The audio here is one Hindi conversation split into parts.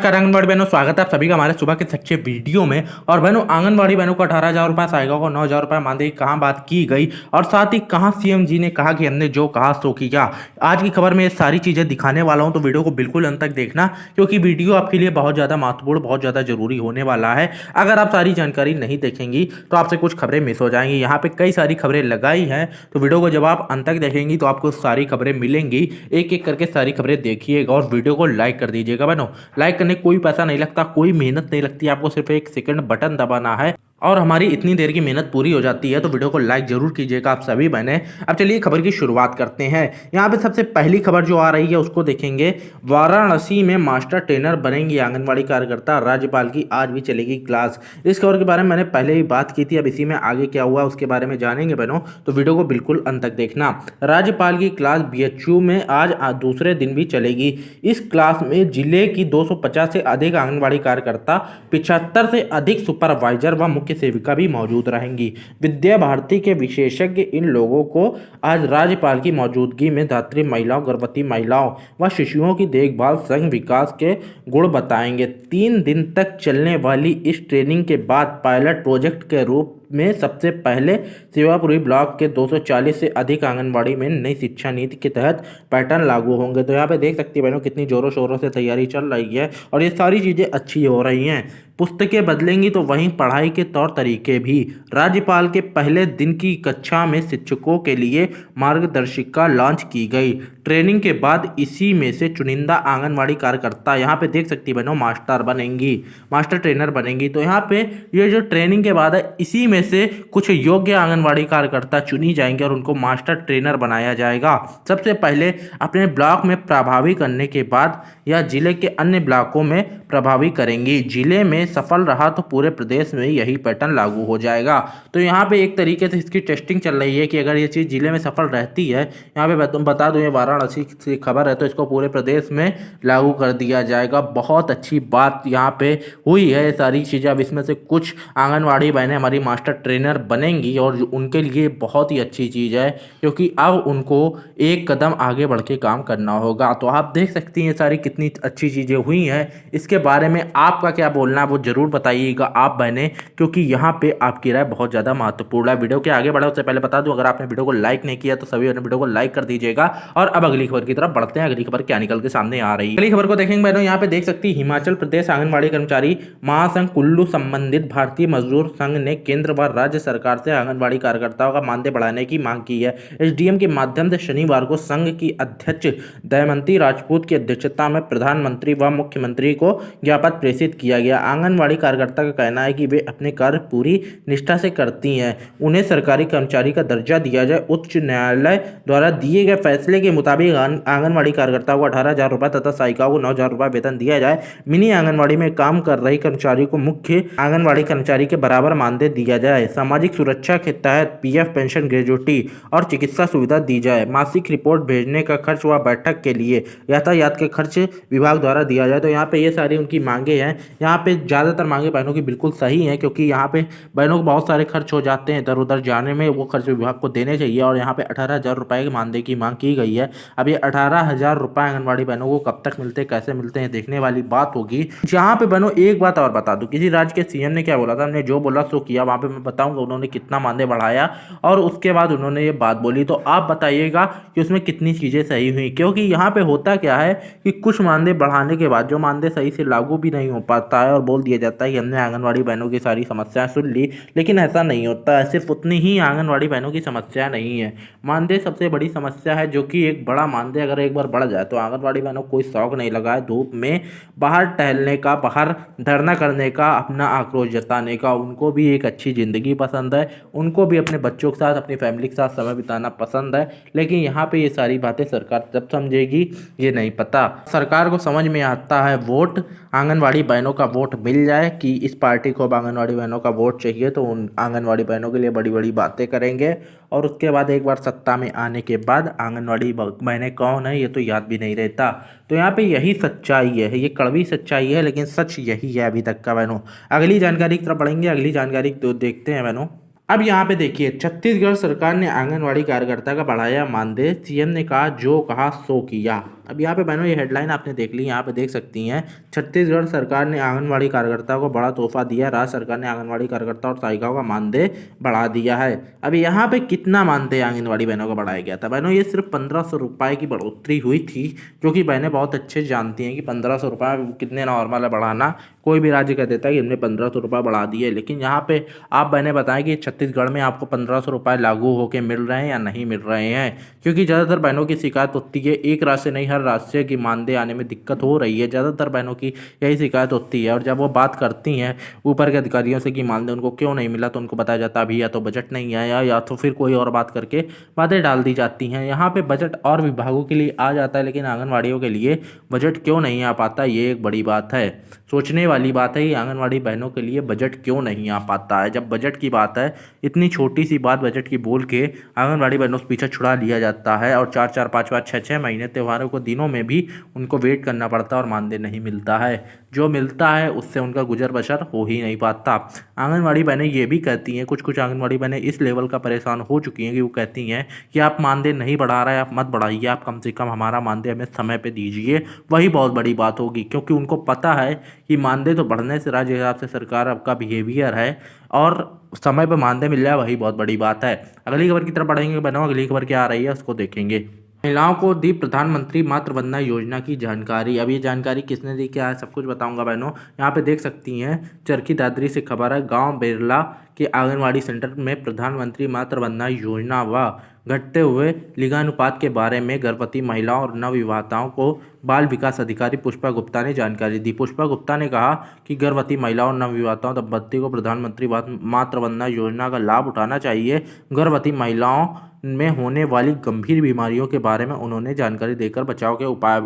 नमस्कार आंगनबाड़ी बहनों, स्वागत है आप सभी का हमारे सुबह के सच्चे वीडियो में। और बहनों, आंगनबाड़ी बहनों को 18,000 रुपये आएगा को 9,000 रुपये मानदेय कहाँ बात की गई और साथ ही कहाँ सीएम जी ने कहा कि हमने जो कहा सो किया। आज की खबर में ये सारी चीज़ें दिखाने वाला हूँ, तो वीडियो को बिल्कुल अंत तक देखना क्योंकि वीडियो आपके लिए बहुत ज़्यादा महत्वपूर्ण, बहुत ज़्यादा जरूरी होने वाला है। अगर आप सारी जानकारी नहीं देखेंगी तो आपसे कुछ खबरें मिस हो जाएंगी। यहाँ पे कई सारी खबरें लगाई हैं, तो वीडियो को जब आप अंत तक देखेंगी तो आपको सारी खबरें मिलेंगी। एक एक करके सारी खबरें देखिएगा और वीडियो को लाइक कर दीजिएगा। बनो, लाइक करने कोई पैसा नहीं लगता, कोई मेहनत नहीं लगती, आपको सिर्फ एक सेकंड बटन दबाना है और हमारी इतनी देर की मेहनत पूरी हो जाती है। तो वीडियो को लाइक जरूर कीजिएगा आप सभी बहनें। अब चलिए खबर की शुरुआत करते हैं। यहाँ पे सबसे पहली खबर जो आ रही है उसको देखेंगे। वाराणसी में मास्टर ट्रेनर बनेंगी आंगनबाड़ी कार्यकर्ता, राज्यपाल की आज भी चलेगी क्लास। इस खबर के बारे में मैंने पहले ही बात की थी, अब इसी में आगे क्या हुआ उसके बारे में जानेंगे बहनों, तो वीडियो को बिल्कुल अंत तक देखना। राज्यपाल की क्लास बीएचयू में आज दूसरे दिन भी चलेगी। इस क्लास में जिले की 250 से अधिक आंगनबाड़ी कार्यकर्ता, 75 से अधिक सुपरवाइजर व मुख्य सेविका भी मौजूद रहेंगी। विद्या भारती के विशेषज्ञ इन लोगों को आज राज्यपाल की मौजूदगी में धात्री महिलाओं, गर्भवती महिलाओं व शिशुओं की देखभाल, संघ विकास के गुण बताएंगे। 3 दिन तक चलने वाली इस ट्रेनिंग के बाद पायलट प्रोजेक्ट के रूप में सबसे पहले सेवापुरी ब्लॉक के 240 से अधिक आंगनबाड़ी में नई शिक्षा नीति के तहत पैटर्न लागू होंगे। तो यहाँ पे देख सकती है बहनों कितनी जोरों शोरों से तैयारी चल रही है और ये सारी चीज़ें अच्छी हो रही हैं। पुस्तकें बदलेंगी तो वहीं पढ़ाई के तौर तरीके भी। राज्यपाल के पहले दिन की कक्षा में शिक्षकों के लिए मार्गदर्शिका लॉन्च की गई। ट्रेनिंग के बाद इसी में से चुनिंदा आंगनबाड़ी कार्यकर्ता, यहाँ पे देख सकती बहनों, मास्टर बनेंगी, मास्टर ट्रेनर बनेंगी। तो यहाँ पे ये जो ट्रेनिंग के बाद है, इसी में से कुछ योग्य आंगनबाड़ी कार्यकर्ता चुनी जाएंगे और उनको मास्टर ट्रेनर बनाया जाएगा। सबसे पहले अपने ब्लॉक में प्रभावी करने के बाद या जिले के अन्य ब्लॉकों में प्रभावी करेंगी। जिले में सफल रहा तो पूरे प्रदेश में यही पैटर्न लागू हो जाएगा। तो यहाँ पे एक तरीके से इसकी टेस्टिंग चल रही है कि अगर ये चीज़ जिले में सफल रहती है, यहाँ पे बता दूं ये वाराणसी की खबर है, तो इसको पूरे प्रदेश में लागू कर दिया जाएगा। बहुत अच्छी बात यहाँ पे हुई है सारी चीज़ें। अब इसमें से कुछ आंगनबाड़ी बहनें हमारी मास्टर ट्रेनर बनेंगी और उनके लिए बहुत ही अच्छी चीज़ है क्योंकि अब उनको एक कदम आगे बढ़ के काम करना होगा। तो आप देख सकती हैं सारी कितनी अच्छी चीज़ें हुई हैं। इसके बारे में आपका क्या बोलना है वो जरूर बताइएगा आप बहनें, क्योंकि यहाँ पे आपकी राय बहुत ज़्यादा महत्वपूर्ण है। वीडियो के आगे बढ़े उससे पहले बता दूं, अगर आपने वीडियो को लाइक नहीं किया तो सभी अपने वीडियो को लाइक कर दीजिएगा। और अब अगली खबर की तरफ बढ़ते हैं। अगली खबर क्या निकल के सामने आ रही है, अगली खबर को देखेंगे बहनों। यहाँ पे देख सकती है हिमाचल प्रदेश आंगनबाड़ी कर्मचारी महासंघ कुल्लू संबंधित भारतीय मजदूर संघ ने केंद्र व राज्य सरकार से आंगनबाड़ी कार्यकर्ताओं का मानदेय बढ़ाने की मांग की है। एसडीएम के माध्यम से शनिवार को संघ की अध्यक्ष दमयंती राजपूत की अध्यक्षता में प्रधानमंत्री व मुख्यमंत्री को ज्ञापन प्रेषित किया गया। आंगनबाड़ी कार्यकर्ता का कहना है कि वे अपने कार्य पूरी निष्ठा से करती हैं, उन्हें सरकारी कर्मचारी का दर्जा दिया जाए। उच्च न्यायालय द्वारा दिए गए फैसले के मुताबिक आंगनबाड़ी कार्यकर्ताओं को 18,000 रुपये तथा सहायिकाओं को 9,000 रुपये वेतन दिया जाए। मिनी आंगनबाड़ी में काम कर रही कर्मचारी को मुख्य आंगनबाड़ी कर्मचारी के बराबर मानदेय दिया जाए। सामाजिक सुरक्षा के तहत पीएफ, पेंशन, ग्रेजुटी और चिकित्सा सुविधा दी जाए। मासिक रिपोर्ट भेजने का खर्च व बैठक के लिए यातायात के खर्च विभाग द्वारा दिया जाए। तो यहाँ पे ये सारी उनकी मांगे हैं। यहाँ पे ज़्यादातर मांगे बहनों की बिल्कुल सही हैं क्योंकि यहाँ पे बहनों को बहुत सारे खर्च हो जाते हैं इधर उधर जाने में, वो खर्च विभाग को देने चाहिए। और यहाँ पे 18,000 रुपये के मानदेय की मांग की गई है। अब ये 18,000 रुपये आंगनबाड़ी बहनों को कब तक मिलते हैं, कैसे मिलते हैं, देखने वाली बात होगी। जहाँ पे बहनों एक बात और बता दूँ, किसी राज्य के सीएम ने क्या बोला था, हमने जो बोला सो किया। वहाँ पे मैं बताऊँगा उन्होंने कितना मानदेय बढ़ाया और उसके बाद उन्होंने ये बात बोली। तो आप बताइएगा कि उसमें कितनी चीज़ें सही हुई, क्योंकि यहाँ पे होता क्या है कि कुछ मानदेय बढ़ाने के बाद जो मानदेय सही से लागू भी नहीं हो पाता है और बोल दिया जाता है कि हमने आंगनबाड़ी बहनों की सारी समस्याएं सुन ली, लेकिन ऐसा नहीं होता है। सिर्फ उतनी ही आंगनबाड़ी बहनों की समस्या नहीं है, मानदेय सबसे बड़ी समस्या है, जो कि एक बड़ा मानदेय अगर एक बार बढ़ जाए तो आंगनबाड़ी बहनों को कोई शौक नहीं लगा है धूप में बाहर टहलने का, बाहर धरना करने का, अपना आक्रोश जताने का। उनको भी एक अच्छी ज़िंदगी पसंद है, उनको भी अपने बच्चों के साथ, अपनी फैमिली के साथ समय बिताना पसंद है। लेकिन यहाँ पे ये सारी बातें सरकार जब समझेगी ये नहीं पता। सरकार को समझ में आता है वोट आंगनबाड़ी बहनों का वोट मिल जाए कि इस पार्टी को अब आंगनबाड़ी बहनों का वोट चाहिए, तो उन आंगनबाड़ी बहनों के लिए बड़ी बड़ी बातें करेंगे और उसके बाद एक बार सत्ता में आने के बाद आंगनबाड़ी बहनें कौन है ये तो याद भी नहीं रहता। तो यहाँ पे यही सच्चाई है, ये कड़वी सच्चाई है लेकिन सच यही है अभी तक का बहनों। अगली जानकारी की तरफ बढ़ेंगे, अगली जानकारी तो देखते हैं बहनों। अब यहाँ पे देखिए, छत्तीसगढ़ सरकार ने आंगनबाड़ी कार्यकर्ता का बढ़ाया मानदेय, सीएम ने कहा जो कहा सो किया। अब यहाँ पे बहनों ये हेडलाइन आपने देख ली, यहाँ पे देख सकती हैं छत्तीसगढ़ सरकार ने आंगनबाड़ी कार्यकर्ता को बड़ा तोहफा दिया। राज्य सरकार ने आंगनबाड़ी कार्यकर्ता और सहायिकाओं का मानदेय बढ़ा दिया है। अब यहाँ पे कितना मानदेय आंगनबाड़ी बहनों को बढ़ाया गया था बहनों? ये सिर्फ 1500 रुपये की बढ़ोतरी हुई थी, जो कि बहनें बहुत अच्छे जानती हैं कि 1500 रुपये कितने नॉर्मल है बढ़ाना। कोई भी राज्य कह देता है कि हमने 1500 रुपये बढ़ा दिए, लेकिन यहाँ पे आप बहनें बताएं कि छत्तीसगढ़ में आपको 1500 रुपये लागू होकर मिल रहे हैं या नहीं मिल रहे हैं। क्योंकि ज़्यादातर बहनों की शिकायत होती है, एक राज्य से नहीं हर राज्य से कि मानदेय आने में दिक्कत हो रही है। ज़्यादातर बहनों की यही शिकायत होती है, और जब वो बात करती हैं ऊपर के अधिकारियों से कि मानदेय उनको क्यों नहीं मिला, तो उनको बताया जाता अभी या तो बजट नहीं आया या तो फिर कोई और बात करके बातें डाल दी जाती हैं। यहाँ पे बजट और विभागों के लिए आ जाता है, लेकिन आंगनवाड़ियों के लिए बजट क्यों नहीं आ पाता, ये एक बड़ी बात है। सोचने वाली बात है कि आंगनवाड़ी बहनों के लिए बजट क्यों नहीं आ पाता है। जब बजट की बात है, इतनी छोटी सी बात बजट की बोल के आंगनवाड़ी बहनों से पीछे छुड़ा लिया जाता है, और 4-4, 5-5, 6-6 महीने त्योहारों को दिनों में भी उनको वेट करना पड़ता है और मानदेय नहीं मिलता है। जो मिलता है उससे उनका गुजर बसर हो ही नहीं पाता। आंगनवाड़ी बहनें ये भी कहती हैं, कुछ आंगनवाड़ी बहनें इस लेवल का परेशान हो चुकी हैं कि वो कहती हैं कि आप मानदेय नहीं बढ़ा रहे, आप मत बढ़ाइए, आप कम से कम हमारा मानदेय हमें समय पे दीजिए, वही बहुत बड़ी बात होगी। क्योंकि उनको पता है कि मानदेय तो बढ़ने से राज्य हिसाब से सरकार आपका बिहेवियर है, और समय पर मानदेय मिल जाए वही बहुत बड़ी बात है। अगली खबर की तरफ बढ़ेंगे बहनों, अगली खबर क्या आ रही है उसको देखेंगे। महिलाओं को दी प्रधानमंत्री मातृ वंदना योजना की जानकारी। अब ये जानकारी किसने दी, क्या है, सब कुछ बताऊंगा बहनों। यहाँ पे देख सकती हैं चरखी दादरी से खबर है, गांव बेरला के आंगनवाड़ी सेंटर में प्रधानमंत्री मातृ वंदना योजना व घटते हुए लिंगानुपात के बारे में गर्भवती महिलाओं और नवविवाहिताओं को बाल विकास अधिकारी पुष्पा गुप्ता ने जानकारी दी। पुष्पा गुप्ता ने कहा कि गर्भवती महिलाओं और नवविवाहिताओं दंपत्ति को प्रधानमंत्री मातृ वंदना योजना का लाभ उठाना चाहिए। गर्भवती महिलाओं में होने वाली गंभीर बीमारियों के बारे में उन्होंने जानकारी देकर बचाव के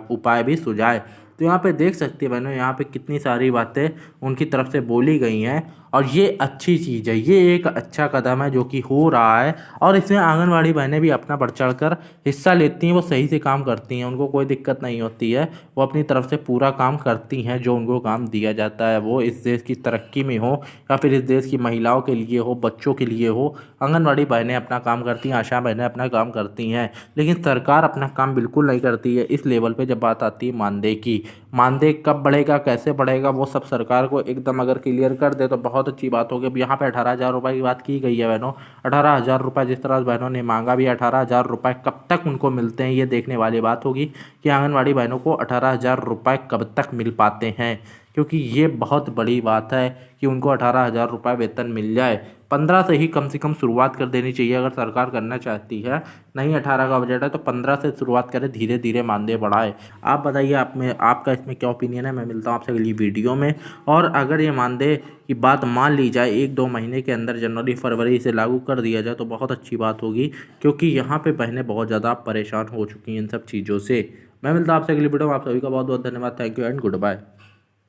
उपाय भी सुझाए। तो यहाँ पे देख सकते हैं बहनों, यहाँ पे कितनी सारी बातें उनकी तरफ से बोली गई हैं, और ये अच्छी चीज़ है, ये एक अच्छा कदम है जो कि हो रहा है। और इसमें आंगनवाड़ी बहनें भी अपना बढ़ चढ़ कर हिस्सा लेती हैं, वो सही से काम करती हैं, उनको कोई दिक्कत नहीं होती है, वो अपनी तरफ से पूरा काम करती हैं जो उनको काम दिया जाता है। वो इस देश की तरक्की में हो या फिर इस देश की महिलाओं के लिए हो, बच्चों के लिए हो, आंगनवाड़ी बहनें अपना काम करती हैं, आशा बहनें अपना काम करती हैं। लेकिन सरकार अपना काम बिल्कुल नहीं करती है इस लेवल पे। जब बात आती है मानदेय की, मानदेय कब बढ़ेगा, कैसे बढ़ेगा, वो सब सरकार को एकदम अगर क्लियर कर दे तो बहुत अच्छी बात होगी। अब यहाँ पे 18,000 रुपये की बात की गई है बहनों, 18,000 रुपये जिस तरह बहनों ने मांगा भी, 18,000 रुपये कब तक उनको मिलते हैं ये देखने वाली बात होगी कि आंगनवाड़ी बहनों को 18,000 रुपये कब तक मिल पाते हैं। क्योंकि ये बहुत बड़ी बात है कि उनको 18,000 रुपये वेतन मिल जाए। 15 से ही कम से कम शुरुआत कर देनी चाहिए अगर सरकार करना चाहती है। नहीं 18 का बजट है तो 15 से शुरुआत करें, धीरे धीरे मानदेय बढ़ाए। आप बताइए आपका इसमें क्या ओपिनियन है। मैं मिलता हूँ आपसे अगली वीडियो में। और अगर ये मानदेय की बात मान ली जाए, 1-2 महीने के अंदर जनवरी फरवरी से लागू कर दिया जाए तो बहुत अच्छी बात होगी। क्योंकि यहाँ पे बहनें बहुत ज़्यादा परेशान हो चुकी हैं इन सब चीज़ों से। मैं मिलता हूँ आपसे अगली वीडियो में। आप सभी का बहुत बहुत धन्यवाद। Thank you and good bye.